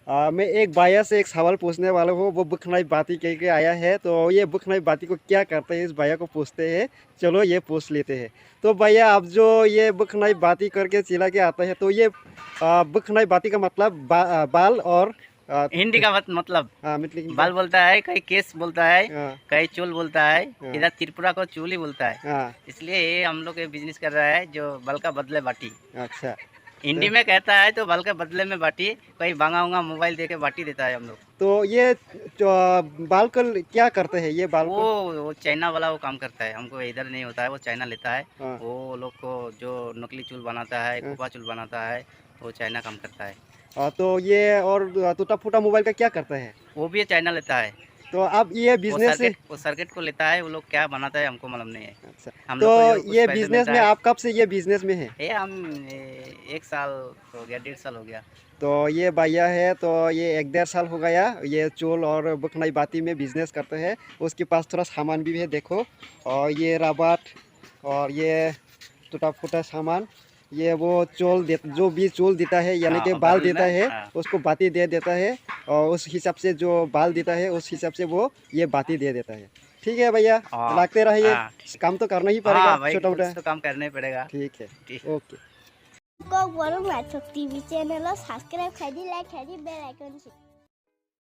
मैं एक भैया से एक सवाल पूछने वाला हूँ। वो बुखनाई बाती कह के आया है, तो ये बुखनाई बाती को क्या करते हैं इस भैया को पूछते हैं। चलो ये पूछ लेते हैं। तो भैया आप जो ये बुखनाई बाती करके चिल्ला के आता है, तो ये बुखनाई बाती का मतलब बाल और हिंदी का मतलब हाँ मतलब बाल बोलता है, कहीं केस बोलता है, हाँ कहीं चूल बोलता है। हाँ इधर त्रिपुरा को चूल ही बोलता है। हाँ। इसलिए ये हम लोग ये बिजनेस कर रहा है जो बाल का बदले बाटी। अच्छा। हिंदी में कहता है तो बाल के बदले में बाटी, कहीं भांगा उंगा मोबाइल दे के बाटी देता है हम लोग। तो ये बाल को क्या करते हैं ये बाल को? वो चाइना वाला वो काम करता है, हमको इधर नहीं होता है, वो चाइना लेता है। हाँ वो लोग को जो नकली चूल बनाता है, हाँ। खोपा चूल बनाता है, वो चाइना काम करता है। तो ये और टूटा फूटा मोबाइल का क्या करता है? वो भी चाइना लेता है। तो अब ये बिजनेस से वो सर्किट को लेता है। वो लोग क्या बनाता है हमको मालूम नहीं है। अच्छा। हम तो लोग को जो कुछ ये पैसे बिजनेस मिलता में है, आप कब से ये बिजनेस में है? ये हम 1 साल हो गया, 1.5 साल हो गया। तो ये भैया है, तो ये 1 1.5 साल हो गया ये चोल और बुकनाई बाती में बिजनेस करते हैं। उसके पास थोड़ा सामान भी है देखो, और ये रबाट और ये टूटा फूटा सामान। ये वो चोल दे जो भी चोल देता है यानी हाँ, कि और बाल बदल में देता है, हाँ, उसको बाती दे देता है। और उस हिसाब से जो बाल देता है उस हिसाब से वो ये बाती दे देता है। ठीक है भैया, हाँ, लगते रहिए। हाँ, ठीक काम तो करना ही है। पड़ेगा हाँ भाई, छोटा मोटा। कुछ तो काम करना ही पड़ेगा। ठीक है। ठीक। ओके। को बरो मैथ टीवी चैनल सब्सक्राइब कर दी, लाइक कर दी, बेल आइकन